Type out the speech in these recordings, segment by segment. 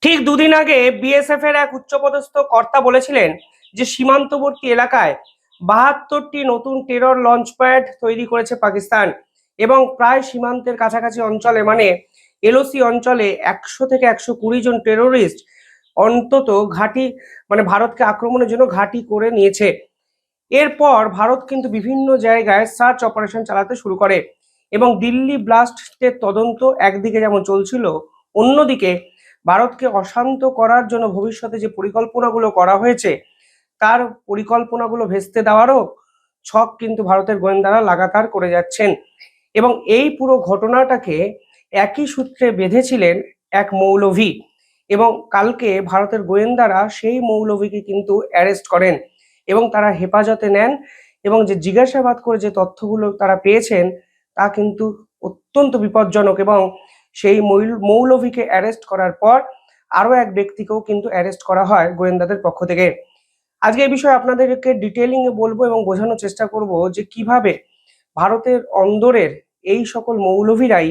ঠিক দুদিন আগে বিএসএফ এর এক উচ্চপদস্থ কর্তা বলেছিলেন যে সীমান্তবর্তী এলাকায় 72টি নতুন টেরর লঞ্চ প্যাড তৈরি করেছে পাকিস্তান এবং প্রায় সীমান্তের কাছাকাছি অঞ্চলে মানে এলওসি অঞ্চলে 100 থেকে 120 জন টেরোরিস্ট অন্তত ঘাঁটি মানে ভারতকে আক্রমণের জন্য ঘাঁটি করে নিয়েছে। এরপর ভারত কিন্তু বিভিন্ন জায়গায় সার্চ অপারেশন চালাতে শুরু করে এবং দিল্লি ব্লাস্টের তদন্ত একদিকে যেমন চলছিল, অন্যদিকে ভারতকে অশান্ত করার জন্য ভবিষ্যতে যে পরিকল্পনাগুলো করা হয়েছে তার পরিকল্পনাগুলো ভেস্তে দেওয়ারও ছক কিন্তু ভারতের গোয়েন্দারা লাগাতার করে যাচ্ছেন। এবং এই পুরো ঘটনাটাকে একই সূত্রে বেঁধেছিলেন এক মৌলভী, এবং কালকে ভারতের গোয়েন্দারা সেই মৌলভীকে কিন্তু অ্যারেস্ট করেন এবং তারা হেফাজতে নেন। এবং যে জিজ্ঞাসাবাদ করে যে তথ্যগুলো তারা পেয়েছেন তা কিন্তু অত্যন্ত বিপজ্জনক, এবং সেই মৌলভীকে অ্যারেস্ট করার পর আরো এক ব্যক্তিকেও কিন্তু অ্যারেস্ট করা হয় গোয়েন্দাদের পক্ষ থেকে। আজকে এই বিষয়ে আপনাদেরকে ডিটেলিং এ বলবো এবং বোঝানোর চেষ্টা করব যে কিভাবে ভারতের অন্দরের এই সকল মৌলভীরাই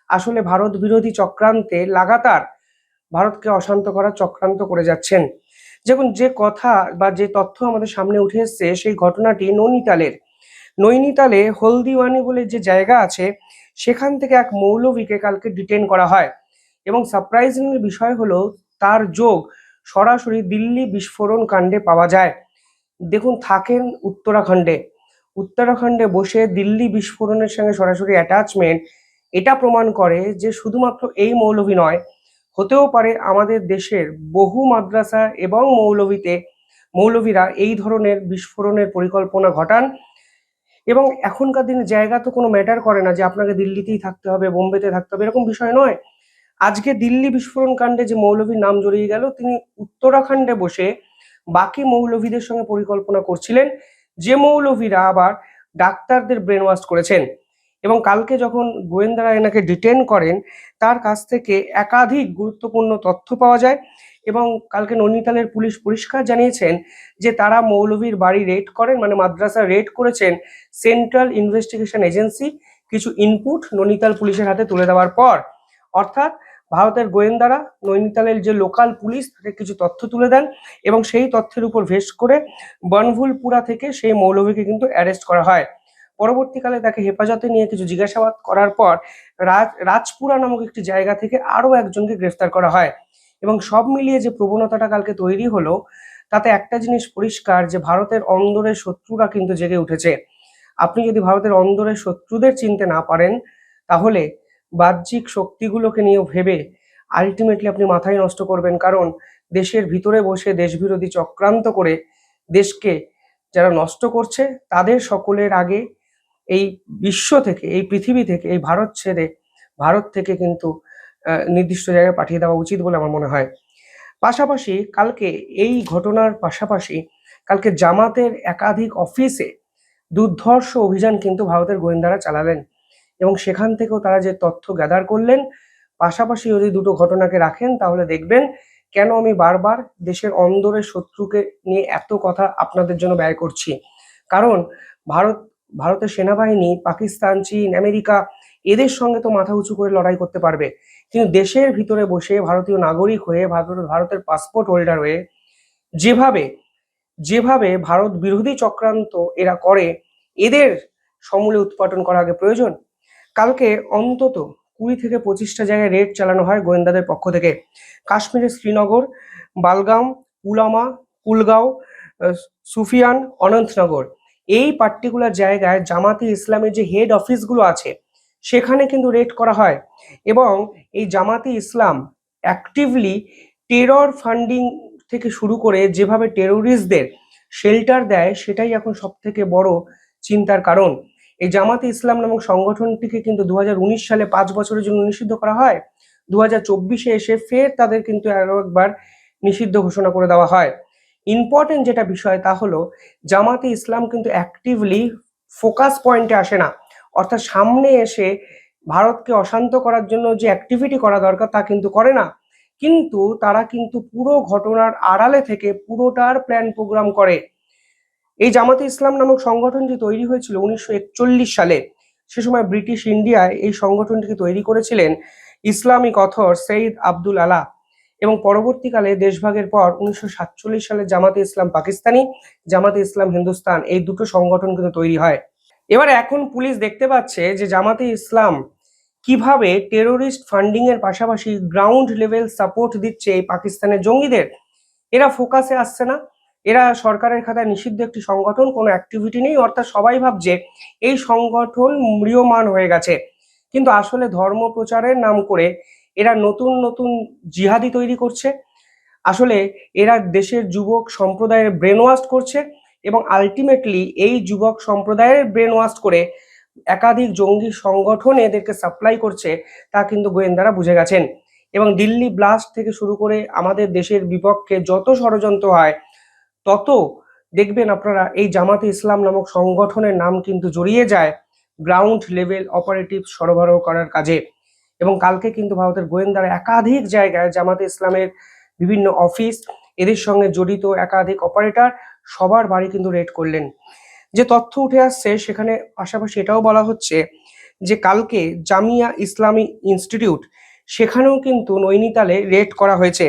আসলে ভারত বিরোধী চক্রান্তে লাগাতার ভারতকে অশান্ত করার চক্রান্ত করে যাচ্ছেন। যেমন যে কথা বা যে তথ্য আমাদের সামনে উঠে এসছে সেই ঘটনাটি নৈনিতালে হলদিওয়ানি বলে যে জায়গা আছে সেখান থেকে এক মৌলভীকে কালকে ডিটেন করা হয় এবং সারপ্রাইজিং বিষয় হলো তার যোগ সরাসরি দিল্লি বিস্ফোরণ কাণ্ডে পাওয়া যায়। দেখুন, থাকেন উত্তরাখণ্ডে বসে দিল্লি বিস্ফোরণের সঙ্গে সরাসরি অ্যাটাচমেন্ট, এটা প্রমাণ করে যে শুধুমাত্র এই মৌলভী নয়, হতেও পারে আমাদের দেশের বহু মাদ্রাসা এবং মৌলভীরা এই ধরনের বিস্ফোরণের পরিকল্পনা ঘটান। এবং এখনকার দিনে জায়গা তো কোনো ম্যাটার করে না যে আপনাকে দিল্লিতেই থাকতে হবে, বোম্বেতে থাকতে হবে, এরকম বিষয় নয়। আজকে দিল্লি বিস্ফোরণ কাণ্ডে যে মৌলভীর নাম জড়িয়ে গেল, তিনি উত্তরাখণ্ডে বসে বাকি মৌলভীদের সঙ্গে পরিকল্পনা করছিলেন, যে মৌলভীরা আবার ডাক্তারদের ব্রেন ওয়াশ করেছেন। এবং কালকে যখন গোয়েন্দারা এনাকে ডিটেন করেন তার কাছ থেকে একাধিক গুরুত্বপূর্ণ তথ্য পাওয়া যায়। এবং কালকে নৈনিতালের পুলিশ পরিষ্কার জানিয়েছেন যে তারা মৌলভীর বাড়ি রেড করেন, মানে মাদ্রাসা রেড করেছেন সেন্ট্রাল ইনভেস্টিগেশন এজেন্সি কিছু ইনপুট নৈনিতাল পুলিশের হাতে তুলে দেওয়ার পর। অর্থাৎ ভারতের গোয়েন্দারা নৈনিতালের যে লোকাল পুলিশ তাকে কিছু তথ্য তুলে দেন এবং সেই তথ্যের উপর ভেস করে বনভুলপুরা থেকে সেই মৌলভীকে কিন্তু অ্যারেস্ট করা হয়। পরবর্তীকালে তাকে হেফাজতে নিয়ে কিছু জিজ্ঞাসাবাদ করার পর রাজপুরা নামক একটি জায়গা থেকে আরো একজনকে গ্রেফতার করা হয়। এবং সব মিলিয়ে যে প্রবণতাটা কালকে তৈরি হলো তাতে একটা জিনিস পরিষ্কার যে ভারতের অন্দরের শত্রুরা কিন্তু জেগে উঠেছে। আপনি যদি ভারতের অন্দরের শত্রুদের চিনতে না পারেন তাহলে বাহ্যিক শক্তিগুলোকে নিয়েও ভেবে আলটিমেটলি আপনি মাথায় নষ্ট করবেন, কারণ দেশের ভিতরে বসে দেশবিরোধী চক্রান্ত করে দেশকে যারা নষ্ট করছে তাদের সকলের আগে এই বিশ্ব থেকে, এই পৃথিবী থেকে, এই ভারত ছেড়ে ভারত থেকে কিন্তু নির্দিষ্ট জায়গায় পাঠিয়ে দেওয়া উচিত বলে আমার মনে হয়। পাশাপাশি কালকে এই ঘটনার পাশাপাশি কালকে জামাতের একাধিক অফিসে দুর্ধর্ষ অভিযান কিন্তু ভারতের গোয়েন্দারা চালালেন এবং সেখান থেকেও তারা যে তথ্য গ্যাদার করলেন। পাশাপাশি যদি দুটো ঘটনাকে রাখেন তাহলে দেখবেন কেন আমি বারবার দেশের অন্দরের শত্রুকে নিয়ে এত কথা আপনাদের জন্য ব্যয় করছি। কারণ ভারতের সেনাবাহিনী পাকিস্তান, চীন, আমেরিকা এদের সঙ্গে তো মাথা উঁচু করে লড়াই করতে পারবে, কিন্তু দেশের ভিতরে বসে ভারতীয় নাগরিক হয়ে ভারতের পাসপোর্ট হোল্ডার হয়ে যেভাবে যেভাবে ভারত বিরোধী চক্রান্ত এরা করে, এদের সমূলে উৎপাটন করা আগে প্রয়োজন। কালকে অন্তত 20 থেকে 25টা জায়গায় রেড চালানো হয় গোয়েন্দাদের পক্ষ থেকে। কাশ্মীরের শ্রীনগর, বালগাম, পুলামা, কুলগাঁও, সুফিয়ান, অনন্তনগর, এই পার্টিকুলার জায়গায় জামাতি ইসলামের যে হেড অফিসগুলো আছে সেখানে কিন্তু রেড করা হয়। এবং এই জামাতি ইসলাম অ্যাক্টিভলি টেরর ফান্ডিং থেকে শুরু করে যেভাবে টেরোরিস্টদের শেল্টার দেয় সেটাই এখন সব থেকে বড় চিন্তার কারণ। এই জামাতে ইসলাম নামক সংগঠনটিকে কিন্তু 2019 সালে 5 বছরের জন্য নিষিদ্ধ করা হয়। 2024-এ এসে ফের তাদের কিন্তু আরো একবার নিষিদ্ধ ঘোষণা করে দেওয়া হয়। ইম্পর্টেন্ট যেটা বিষয় তা হলো জামাতে ইসলাম কিন্তু অ্যাক্টিভলি ফোকাস পয়েন্টে আসে না, অর্থাৎ সামনে এসে ভারতকে অশান্ত করার জন্য যে অ্যাক্টিভিটি করা দরকার তা কিন্তু করে না, কিন্তু তারা কিন্তু পুরো ঘটনার আড়ালে থেকে পুরোটার প্ল্যান প্রোগ্রাম করে। এই জামাতে ইসলাম নামক সংগঠনটি তৈরি হয়েছিল 1941 সালে। সে সময় ব্রিটিশ ইন্ডিয়ায় এই সংগঠনটিকে তৈরি করেছিলেন ইসলামিক অথর সৈয়দ আব্দুল আলা। এবং পরবর্তীকালে দেশভাগের পর 1947 সালে জামাতে ইসলাম পাকিস্তানি, জামাতে ইসলাম হিন্দুস্তান, এই দুটো সংগঠন কিন্তু তৈরি হয়। এবার এখন পুলিশ দেখতে পাচ্ছে যে জামাতে ইসলাম কিভাবে টেরোরিস্ট ফান্ডিং এর পাশাপাশি গ্রাউন্ড লেভেল সাপোর্ট দিচ্ছে এই পাকিস্তানের জঙ্গিদের। এরা ফোকাসে আসছে না, এরা সরকারের খাতায় নিষিদ্ধ একটি সংগঠন, কোনো অ্যাক্টিভিটি নেই, অর্থাৎ সবাই ভাবছে এই সংগঠন ম্রিয়মাণ হয়ে গেছে। কিন্তু আসলে ধর্ম প্রচারের নাম করে এরা নতুন নতুন জিহাদি তৈরি করছে। আসলে এরা দেশের যুবক সম্প্রদায়ের ব্রেন ওয়াশ করছে এবং আলটিমেটলি এই যুবক সম্প্রদায়ের ব্রেন ওয়াশ করে একাধিক জঙ্গি সংগঠন এদেরকে সাপ্লাই করছে, তা কিন্তু গোয়েন্দারা বুঝে গেছেন। এবং দিল্লি ব্লাস্ট থেকে শুরু করে আমাদের দেশের বিপক্ষে যত ষড়যন্ত্র হয়, তত দেখবেন আপনারা এই জামাতে ইসলাম নামক সংগঠনের নাম কিন্তু জড়িয়ে যায় গ্রাউন্ড লেভেল অপারেটিভ সরবরাহ করার কাজে। এবং কালকে কিন্তু ভারতের গোয়েন্দারা একাধিক জায়গায় জামাতে ইসলামের বিভিন্ন অফিস, এদের সঙ্গে জড়িত একাধিক অপারেটর, সবার বাড়ি কিন্তু রেড করলেন। যে তথ্য উঠে আসছে সেখানে পাশাপাশি এটাও বলা হচ্ছে যে কালকে জামিয়া ইসলামী ইনস্টিটিউট, সেখানেও কিন্তু নৈনিতালে রেড করা হয়েছে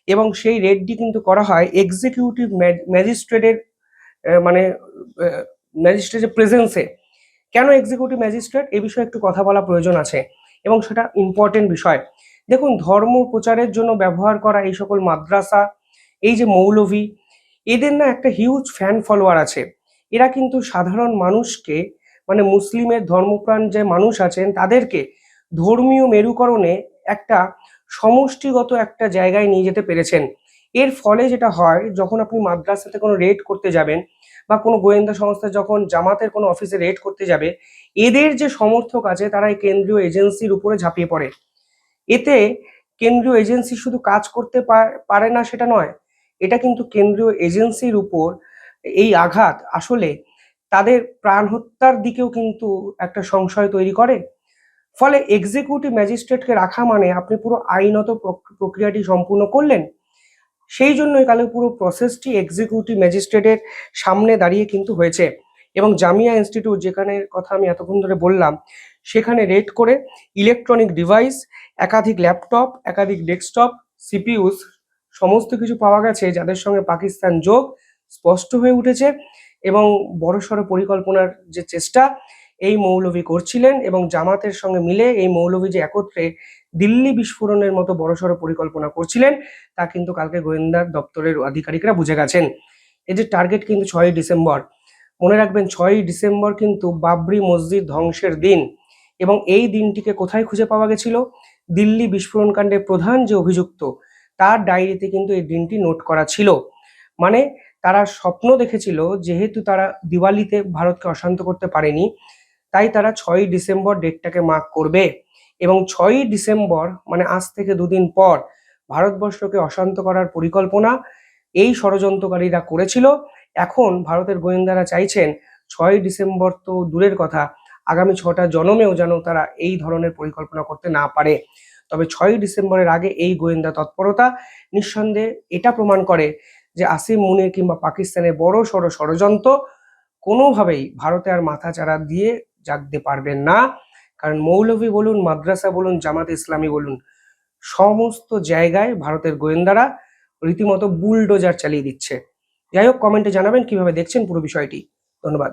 এবং সেই রেডটি কিন্তু করা হয় এক্সিকিউটিভ ম্যাজিস্ট্রেটের মানে ম্যাজিস্ট্রেটের প্রেজেন্সে। কেন এক্সিকিউটিভ ম্যাজিস্ট্রেট, এ বিষয়ে একটু কথা বলা প্রয়োজন আছে এবং সেটা ইম্পর্টেন্ট বিষয়। দেখুন, ধর্ম প্রচারের জন্য ব্যবহার করা এই সকল মাদ্রাসা, এই যে মৌলভী, এদের না একটা হিউজ ফ্যান ফলোয়ার আছে। এরা কিন্তু সাধারণ মানুষকে, মানে মুসলিমের ধর্মপ্রাণ যে মানুষ আছেন তাদেরকে ধর্মীয় মেরুকরণে একটা সমষ্টিগত একটা জায়গায় নিয়ে যেতে পেরেছেন। এর ফলে যেটা হয়, যখন আপনি মাদ্রাসাতে কোনো রেড করতে যাবেন বা কোনো গোয়েন্দা সংস্থা যখন জামাতের কোনো অফিসে রেড করতে যাবে, এদের যে সমর্থক আছে তারা এই কেন্দ্রীয় এজেন্সির উপরে ঝাঁপিয়ে পড়ে। এতে কেন্দ্রীয় এজেন্সি শুধু কাজ করতে পারে না সেটা নয়, এটা কিন্তু কেন্দ্রীয় এজেন্সির উপর এই আঘাত আসলে তাদের প্রাণ হত্যার দিকেও কিন্তু একটা সংশয় তৈরি করে। ফলে এক্সিকিউটিভ ম্যাজিস্ট্রেটকে রাখা মানে আপনি পুরো আইনত প্রক্রিয়াটি সম্পূর্ণ করলেন। সেই জন্যই কালে পুরো প্রসেসটি এক্সিকিউটিভ ম্যাজিস্ট্রেটের সামনে দাঁড়িয়ে কিন্তু হয়েছে। এবং জামিয়া ইনস্টিটিউট, যেখানে কথা আমি এতক্ষণ ধরে বললাম, সেখানে রেড করে ইলেকট্রনিক ডিভাইস, একাধিক ল্যাপটপ, একাধিক ডেস্কটপ, সিপিইউস, সমস্ত কিছু পাওয়া গেছে যাদের সঙ্গে পাকিস্তান যোগ স্পষ্ট হয়ে উঠেছে। এবং বড়সড় পরিকল্পনার যে চেষ্টা এই মৌলভী করছিলেন এবং জামাতের সঙ্গে মিলে এই মৌলভী যে একত্রে দিল্লি বিস্ফোরণের মতো বড়সড় পরিকল্পনা করছিলেন, তা কিন্তু কালকে গোয়েন্দা দপ্তরের আধিকারিকরা বুঝে গেছেন। এদের টার্গেট কিন্তু 6ই ডিসেম্বর। মনে রাখবেন, 6ই ডিসেম্বর কিন্তু বাবরি মসজিদ ধ্বংসের দিন এবং এই দিনটিকে কোথায় খুঁজে পাওয়া গেছিল? দিল্লি বিস্ফোরণ কাণ্ডের প্রধান যে অভিযুক্ত, তার ডায়েরিতে কিন্তু এই দিনটি নোট করা ছিল। মানে তারা স্বপ্ন দেখেছিল, যেহেতু তারা দিওয়ালিতে ভারতকে অশান্ত করতে পারেনি, তাই তারা 6ই ডিসেম্বর ডেটটাকে মার্ক করবে এবং 6ই ডিসেম্বর মানে আজ থেকে দুদিন পর ভারতবর্ষকে অশান্ত করার পরিকল্পনা এই ষড়যন্ত্রকারীরা করেছিল। এখন ভারতের গোয়েন্দারা চাইছেন 6ই ডিসেম্বর তো দূরের কথা, আগামী 6টা জনমেও যেন তারা এই ধরনের পরিকল্পনা করতে না পারে। তবে 6ই ডিসেম্বরের আগে এই গোয়েন্দা তৎপরতা নিঃসন্দেহে এটা প্রমাণ করে যে আসিম মুনির কিংবা পাকিস্তানের বড় সড় ষড়যন্ত্র কোনোভাবেই ভারতে আর মাথাচাড়া দিয়ে জাগতে পারবেন না। কারণ মৌলভী বলুন, মাদ্রাসা বলুন, জামাত ইসলামী বলুন, সমস্ত জায়গায় ভারতের গোয়েন্দারা রীতিমতো বুলডোজার চালিয়ে দিচ্ছে। যাই হোক, কমেন্টে জানাবেন কিভাবে দেখছেন পুরো বিষয়টি। ধন্যবাদ।